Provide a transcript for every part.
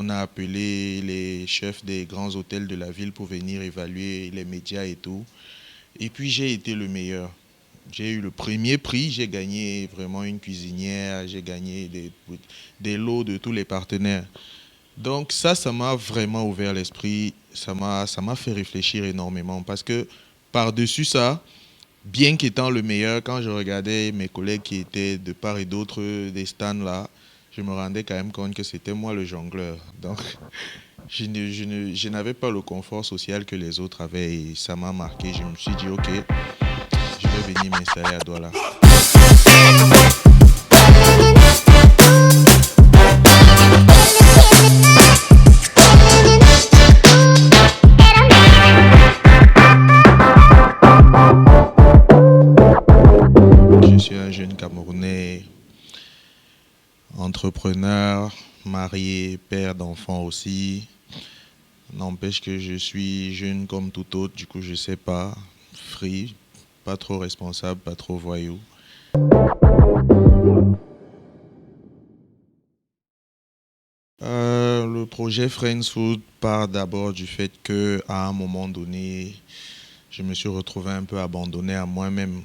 On a appelé les chefs des grands hôtels de la ville pour venir évaluer les médias et tout. Et puis j'ai été le meilleur. J'ai eu le premier prix, j'ai gagné vraiment une cuisinière, j'ai gagné des lots de tous les partenaires. Donc ça m'a vraiment ouvert l'esprit, ça m'a fait réfléchir énormément parce que par-dessus ça, bien qu'étant le meilleur, quand je regardais mes collègues qui étaient de part et d'autre des stands là, je me rendais quand même compte que c'était moi le jongleur. Donc je n'avais pas le confort social que les autres avaient et ça m'a marqué. Je me suis dit, ok, je vais venir m'installer à Douala. Je suis un jeune Camerounais, entrepreneur, marié, père d'enfants aussi. N'empêche que je suis jeune comme tout autre, du coup je sais pas, free, pas trop responsable, pas trop voyou. Le projet Friends Food part d'abord du fait que à un moment donné, je me suis retrouvé un peu abandonné à moi-même.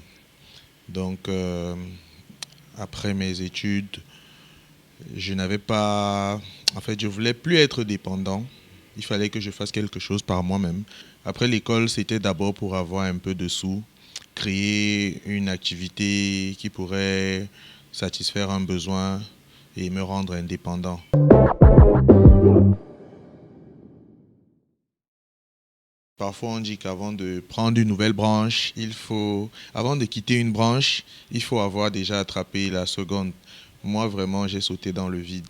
Donc après mes études, je n'avais pas, en fait, je voulais plus être dépendant. Il fallait que je fasse quelque chose par moi-même. Après l'école, c'était d'abord pour avoir un peu de sous, créer une activité qui pourrait satisfaire un besoin et me rendre indépendant. Parfois, on dit qu'avant de prendre une nouvelle branche, avant de quitter une branche, il faut avoir déjà attrapé la seconde. Moi, vraiment, j'ai sauté dans le vide.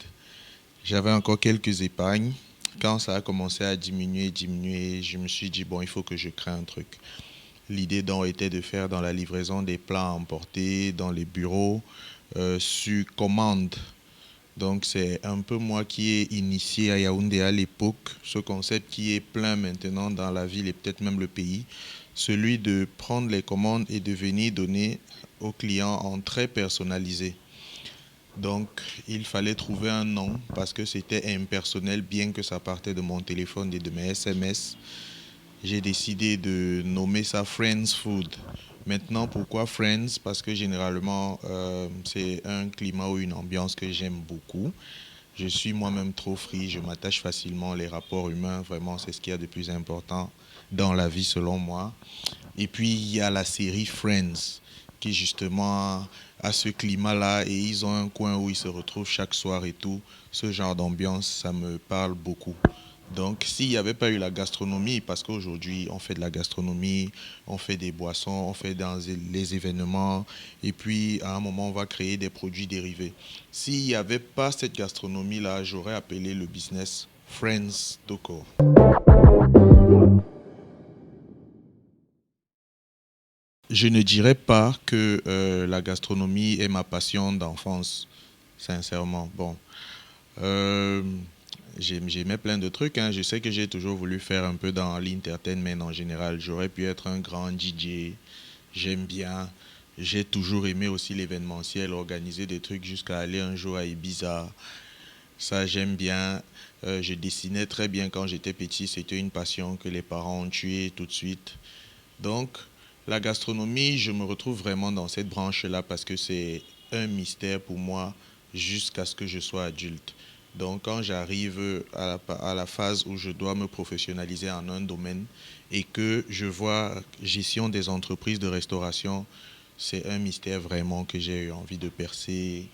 J'avais encore quelques épargnes. Quand ça a commencé à diminuer, je me suis dit, bon, il faut que je crée un truc. L'idée donc était de faire dans la livraison des plats à emporter dans les bureaux sur commande. Donc c'est un peu moi qui ai initié à Yaoundé à l'époque ce concept qui est plein maintenant dans la ville et peut-être même le pays, celui de prendre les commandes et de venir donner aux clients en très personnalisé. Donc il fallait trouver un nom parce que c'était impersonnel bien que ça partait de mon téléphone et de mes SMS. J'ai décidé de nommer ça Friends Food. Maintenant, pourquoi Friends? Parce que généralement, c'est un climat ou une ambiance que j'aime beaucoup. Je suis moi-même trop free, je m'attache facilement. Les rapports humains, vraiment, c'est ce qu'il y a de plus important dans la vie selon moi. Et puis, il y a la série Friends, qui justement a ce climat-là et ils ont un coin où ils se retrouvent chaque soir et tout. Ce genre d'ambiance, ça me parle beaucoup. Donc, s'il n'y avait pas eu la gastronomie, parce qu'aujourd'hui, on fait de la gastronomie, on fait des boissons, on fait dans les événements, et puis à un moment, on va créer des produits dérivés. S'il n'y avait pas cette gastronomie-là, j'aurais appelé le business Friends Doco. Je ne dirais pas que la gastronomie est ma passion d'enfance, sincèrement. Bon, euh, j'aimais plein de trucs, hein. Je sais que j'ai toujours voulu faire un peu dans l'entertainment en général. J'aurais pu être un grand DJ. J'aime bien. J'ai toujours aimé aussi l'événementiel, organiser des trucs jusqu'à aller un jour à Ibiza. Ça, j'aime bien. Je dessinais très bien quand j'étais petit. C'était une passion que les parents ont tuée tout de suite. Donc, la gastronomie, je me retrouve vraiment dans cette branche-là parce que c'est un mystère pour moi jusqu'à ce que je sois adulte. Donc, quand j'arrive à la phase où je dois me professionnaliser en un domaine et que je vois gestion des entreprises de restauration, c'est un mystère vraiment que j'ai eu envie de percer.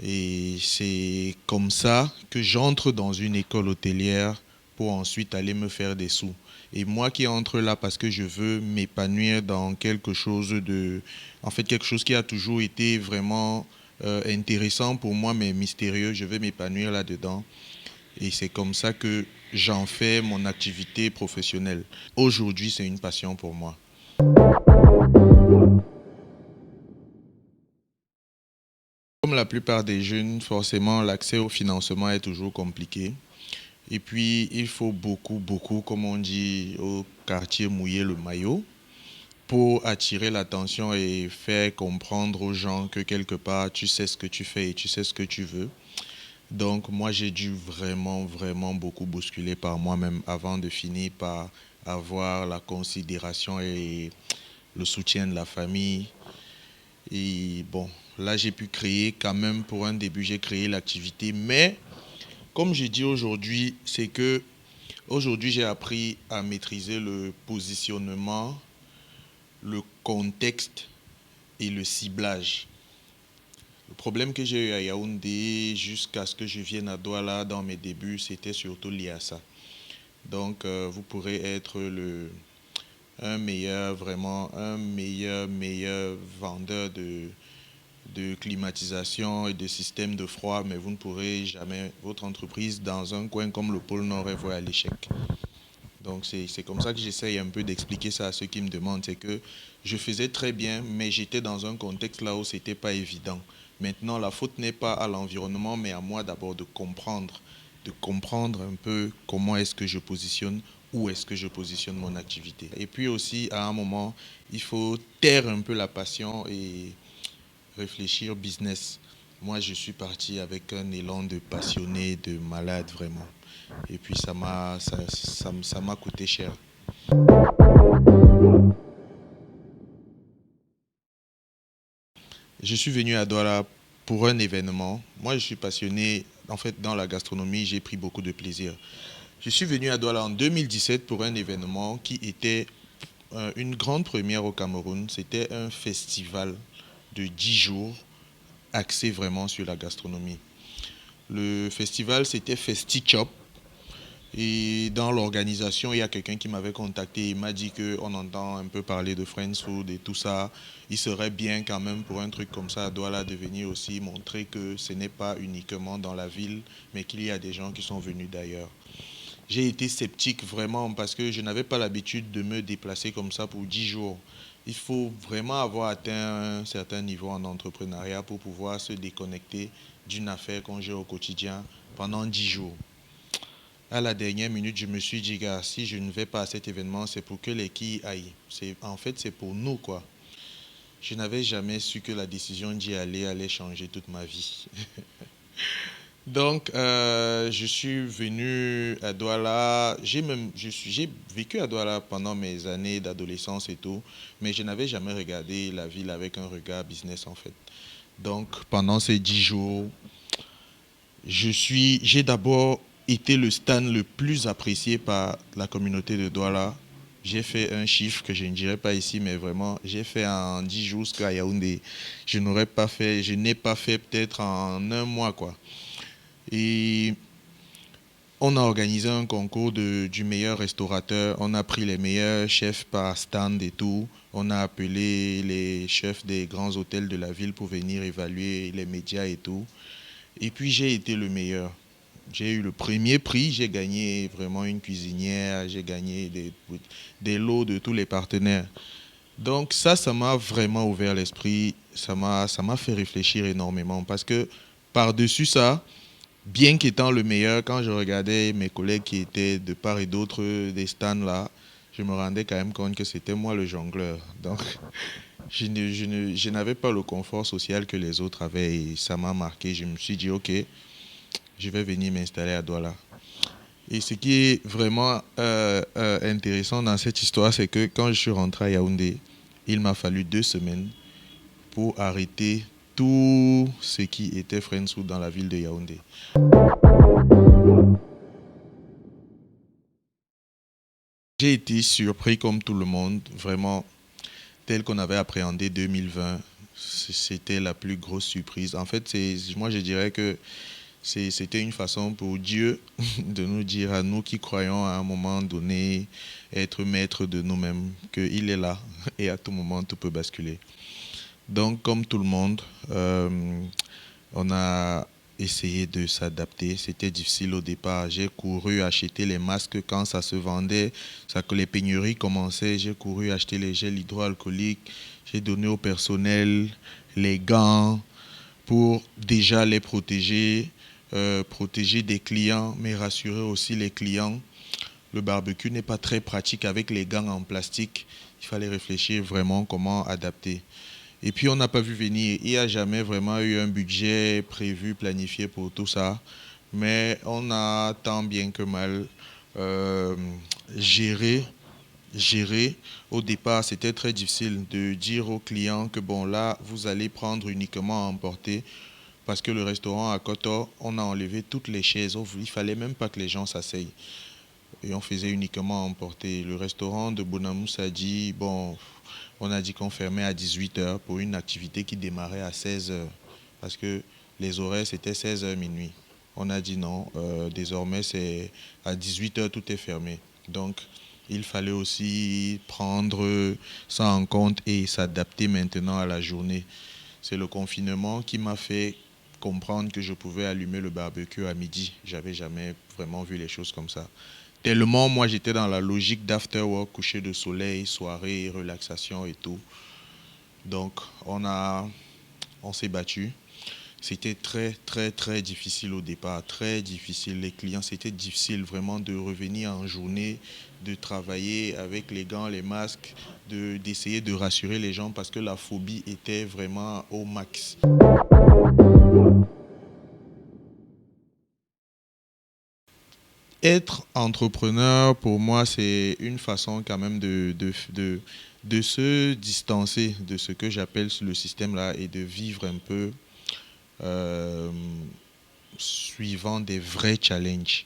Et c'est comme ça que j'entre dans une école hôtelière pour ensuite aller me faire des sous. Et moi qui entre là parce que je veux m'épanouir dans quelque chose de... En fait, quelque chose qui a toujours été vraiment intéressant pour moi, mais mystérieux, je veux m'épanouir là-dedans. Et c'est comme ça que j'en fais mon activité professionnelle. Aujourd'hui, c'est une passion pour moi. Comme la plupart des jeunes, forcément, l'accès au financement est toujours compliqué. Et puis, il faut beaucoup, comme on dit au quartier, mouiller le maillot pour attirer l'attention et faire comprendre aux gens que quelque part, tu sais ce que tu fais et tu sais ce que tu veux. Donc moi, j'ai dû vraiment, vraiment beaucoup bousculer par moi-même avant de finir par avoir la considération et le soutien de la famille. Et bon, là, j'ai pu créer quand même, pour un début, j'ai créé l'activité. Mais comme je dis aujourd'hui, c'est que aujourd'hui, j'ai appris à maîtriser le positionnement, le contexte et le ciblage. Le problème que j'ai eu à Yaoundé jusqu'à ce que je vienne à Douala dans mes débuts, c'était surtout lié à ça. Donc, vous pourrez être un meilleur, vraiment un meilleur vendeur de climatisation et de systèmes de froid, mais vous ne pourrez jamais, votre entreprise dans un coin comme le pôle Nord est vouée à l'échec. Donc c'est comme ça que j'essaye un peu d'expliquer ça à ceux qui me demandent. C'est que je faisais très bien, mais j'étais dans un contexte là où c'était pas évident. Maintenant, la faute n'est pas à l'environnement, mais à moi d'abord de comprendre un peu comment est-ce que je positionne, où est-ce que je positionne mon activité. Et puis aussi, à un moment, il faut taire un peu la passion et réfléchir business. Moi, je suis parti avec un élan de passionné, de malade vraiment. Et puis ça m'a coûté cher. Je suis venu à Douala pour un événement. Moi, je suis passionné. En fait, dans la gastronomie, j'ai pris beaucoup de plaisir. Je suis venu à Douala en 2017 pour un événement qui était une grande première au Cameroun. C'était un festival de 10 jours axé vraiment sur la gastronomie. Le festival, c'était FestiChop. Et dans l'organisation, il y a quelqu'un qui m'avait contacté. Il m'a dit qu'on entend un peu parler de Friends Food et tout ça. Il serait bien quand même pour un truc comme ça à Douala de venir aussi montrer que ce n'est pas uniquement dans la ville, mais qu'il y a des gens qui sont venus d'ailleurs. J'ai été sceptique vraiment parce que je n'avais pas l'habitude de me déplacer comme ça pour 10 jours. Il faut vraiment avoir atteint un certain niveau en entrepreneuriat pour pouvoir se déconnecter d'une affaire qu'on gère au quotidien pendant 10 jours. À la dernière minute, je me suis dit, gars, si je ne vais pas à cet événement, c'est pour que les quilles aillent. En fait, c'est pour nous, quoi. Je n'avais jamais su que la décision d'y aller allait changer toute ma vie. Donc, je suis venu à Douala. J'ai vécu à Douala pendant mes années d'adolescence et tout, mais je n'avais jamais regardé la ville avec un regard business, en fait. Donc, pendant ces 10 jours, j'ai d'abord été le stand le plus apprécié par la communauté de Douala. J'ai fait un chiffre que je ne dirai pas ici, mais vraiment, j'ai fait en 10 jours ce qu'à Yaoundé, je n'ai pas fait peut-être en un mois, quoi. Et on a organisé un concours du meilleur restaurateur. On a pris les meilleurs chefs par stand et tout. On a appelé les chefs des grands hôtels de la ville pour venir évaluer les médias et tout. Et puis j'ai été le meilleur. J'ai eu le premier prix, j'ai gagné vraiment une cuisinière, j'ai gagné des lots de tous les partenaires. Donc ça m'a vraiment ouvert l'esprit, ça m'a fait réfléchir énormément parce que par-dessus ça, bien qu'étant le meilleur, quand je regardais mes collègues qui étaient de part et d'autre des stands là, je me rendais quand même compte que c'était moi le jongleur. Donc je n'avais pas le confort social que les autres avaient et ça m'a marqué. Je me suis dit, ok, je vais venir m'installer à Douala. Et ce qui est vraiment intéressant dans cette histoire, c'est que quand je suis rentré à Yaoundé, il m'a fallu 2 semaines pour arrêter tout ce qui était Friends Food dans la ville de Yaoundé. J'ai été surpris comme tout le monde, vraiment tel qu'on avait appréhendé 2020. C'était la plus grosse surprise. En fait, moi je dirais que c'était une façon pour Dieu de nous dire à nous qui croyons à un moment donné être maître de nous-mêmes qu'il est là et à tout moment tout peut basculer. Donc comme tout le monde, on a essayé de s'adapter. C'était difficile au départ. J'ai couru acheter les masques quand ça se vendait, ça que les pénuries commençaient. J'ai couru acheter les gels hydroalcooliques. J'ai donné au personnel les gants pour déjà les protéger, protéger des clients, mais rassurer aussi les clients. Le barbecue n'est pas très pratique avec les gants en plastique. Il fallait réfléchir vraiment comment adapter. Et puis on n'a pas vu venir. Il n'y a jamais vraiment eu un budget prévu, planifié pour tout ça. Mais on a tant bien que mal euh, géré. Géré. Au départ, c'était très difficile de dire aux clients que bon là, vous allez prendre uniquement à emporter parce que le restaurant à Kotor, on a enlevé toutes les chaises. Il fallait même pas que les gens s'asseyent. Et on faisait uniquement à emporter. Le restaurant de Bonamous a dit, bon, on a dit qu'on fermait à 18 h pour une activité qui démarrait à 16 h. Parce que les horaires, c'était 16 h minuit. On a dit non, désormais, c'est à 18 h tout est fermé. Donc, il fallait aussi prendre ça en compte et s'adapter maintenant à la journée. C'est le confinement qui m'a fait comprendre que je pouvais allumer le barbecue à midi. J'avais jamais vraiment vu les choses comme ça. Tellement moi j'étais dans la logique d'after work, coucher de soleil, soirée, relaxation et tout. Donc on s'est battu. C'était très très très difficile au départ, très difficile. Les clients, c'était difficile vraiment de revenir en journée, de travailler avec les gants, les masques, d'essayer de rassurer les gens parce que la phobie était vraiment au max. Être entrepreneur, pour moi, c'est une façon quand même de se distancer de ce que j'appelle le système là et de vivre un peu euh, suivant des vrais challenges.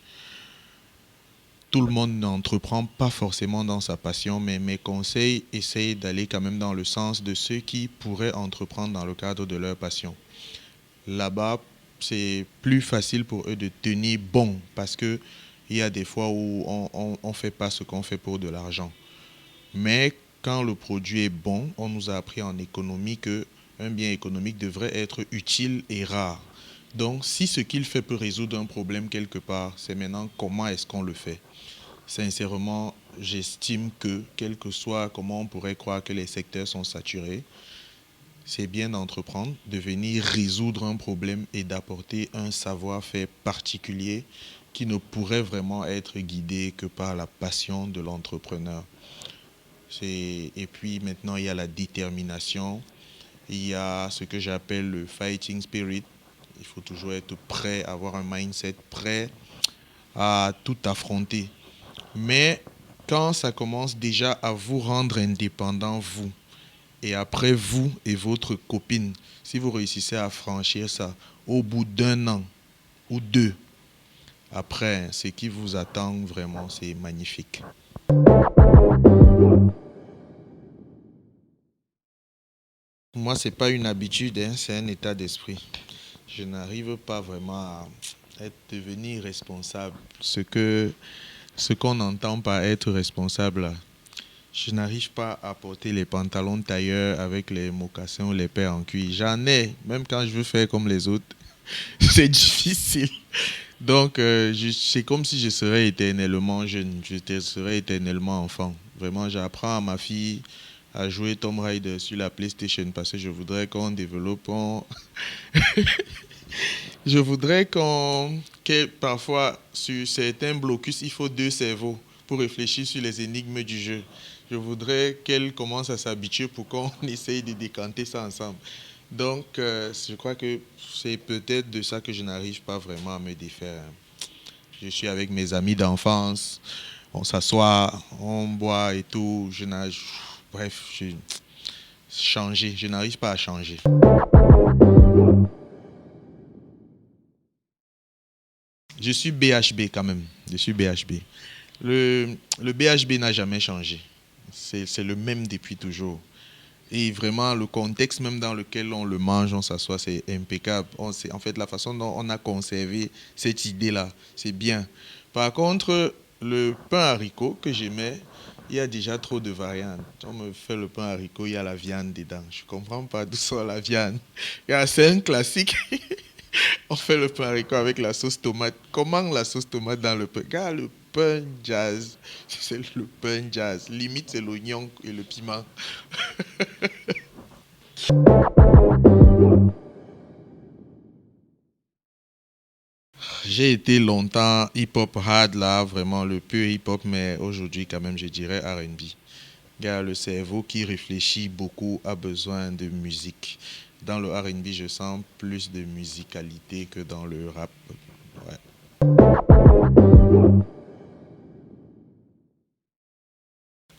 Tout le monde n'entreprend pas forcément dans sa passion, mais mes conseils essayent d'aller quand même dans le sens de ceux qui pourraient entreprendre dans le cadre de leur passion. Là-bas, c'est plus facile pour eux de tenir bon parce que il y a des fois où on fait pas ce qu'on fait pour de l'argent. Mais quand le produit est bon, on nous a appris en économie que un bien économique devrait être utile et rare. Donc, si ce qu'il fait peut résoudre un problème quelque part, c'est maintenant comment est-ce qu'on le fait. Sincèrement, j'estime que, quel que soit comment on pourrait croire que les secteurs sont saturés, c'est bien d'entreprendre, de venir résoudre un problème et d'apporter un savoir-faire particulier qui ne pourrait vraiment être guidé que par la passion de l'entrepreneur. Et puis maintenant, il y a la détermination, il y a ce que j'appelle le fighting spirit. Il faut toujours être prêt, avoir un mindset prêt à tout affronter. Mais quand ça commence déjà à vous rendre indépendant, vous, et après vous et votre copine, si vous réussissez à franchir ça au bout d'un an ou deux, après, ce qui vous attend vraiment, c'est magnifique. Moi, ce n'est pas une habitude, hein, c'est un état d'esprit. Je n'arrive pas vraiment à devenir responsable. Ce qu'on entend par être responsable, je n'arrive pas à porter les pantalons tailleurs avec les mocassins ou les paires en cuir. J'en ai, même quand je veux faire comme les autres, c'est difficile. Donc, c'est comme si je serais éternellement jeune, je serais éternellement enfant. Vraiment, j'apprends à ma fille à jouer Tomb Raider sur la PlayStation parce que je voudrais qu'on développe, je voudrais que parfois, sur certains blocus, il faut deux cerveaux pour réfléchir sur les énigmes du jeu. Je voudrais qu'elle commence à s'habituer pour qu'on essaye de décanter ça ensemble. Donc, je crois que c'est peut-être de ça que je n'arrive pas vraiment à me défaire. Je suis avec mes amis d'enfance, on s'assoit, on boit et tout. Bref, changer, je n'arrive pas à changer. Je suis BHB quand même. Je suis BHB. Le BHB n'a jamais changé. C'est le même depuis toujours. Et vraiment, le contexte même dans lequel on le mange, on s'assoit, c'est impeccable. En fait, la façon dont on a conservé cette idée-là, c'est bien. Par contre, le pain haricot que j'aimais, il y a déjà trop de variantes. On me fait le pain haricot, il y a la viande dedans. Je ne comprends pas d'où sort la viande. C'est un classique. On fait le pain haricot avec la sauce tomate. Comment la sauce tomate dans le pain? Car le pain jazz, c'est le pain jazz. Limite, c'est l'oignon et le piment. J'ai été longtemps hip-hop hard là, vraiment le pur hip-hop, mais aujourd'hui quand même je dirais R&B. Gars, le cerveau qui réfléchit beaucoup a besoin de musique. Dans le R&B, je sens plus de musicalité que dans le rap. Ouais.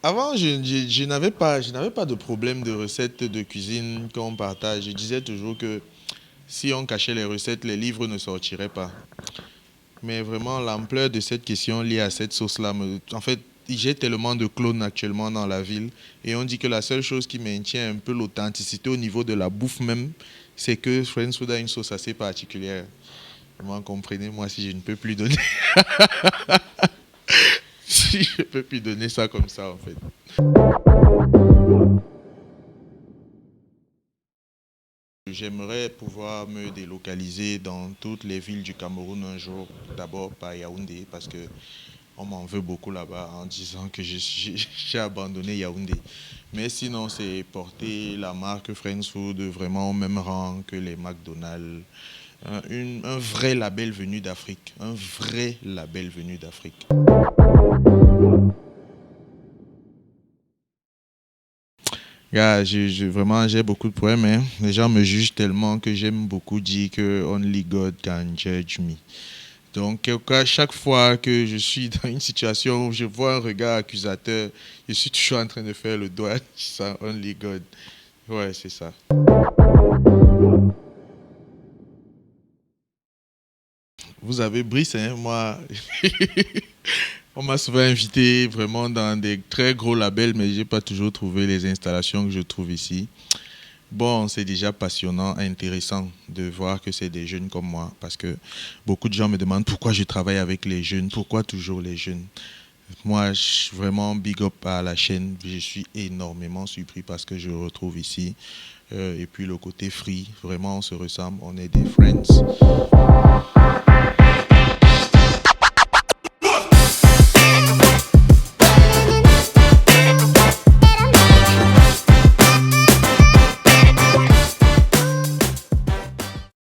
Avant, je n'avais pas de problème de recettes de cuisine qu'on partage. Je disais toujours que si on cachait les recettes, les livres ne sortiraient pas. Mais vraiment, l'ampleur de cette question liée à cette sauce-là, en fait, j'ai tellement de clones actuellement dans la ville. Et on dit que la seule chose qui maintient un peu l'authenticité au niveau de la bouffe même, c'est que Friendswood a une sauce assez particulière. Moi, comprenez-moi si je ne peux plus donner, si je peux plus donner ça comme ça, en fait. J'aimerais pouvoir me délocaliser dans toutes les villes du Cameroun un jour. D'abord par Yaoundé, parce que on m'en veut beaucoup là-bas en disant que j'ai abandonné Yaoundé. Mais sinon, c'est porter la marque Friends Food vraiment au même rang que les McDonald's. Un vrai label venu d'Afrique. Un vrai label venu d'Afrique. Gars, vraiment, j'ai beaucoup de problèmes, hein. Les gens me jugent tellement que j'aime beaucoup dire que only God can judge me. Donc, à chaque fois que je suis dans une situation où je vois un regard accusateur, je suis toujours en train de faire le doigt, ça, only God. Ouais, c'est ça. Vous avez Brice, hein, moi, on m'a souvent invité vraiment dans des très gros labels, mais j'ai pas toujours trouvé les installations que je trouve ici. Bon, c'est déjà passionnant, intéressant de voir que c'est des jeunes comme moi, parce que beaucoup de gens me demandent pourquoi je travaille avec les jeunes, pourquoi toujours les jeunes. Moi, vraiment big up à la chaîne. Je suis énormément surpris parce que je retrouve ici. Et puis le côté free, vraiment on se ressemble, on est des friends.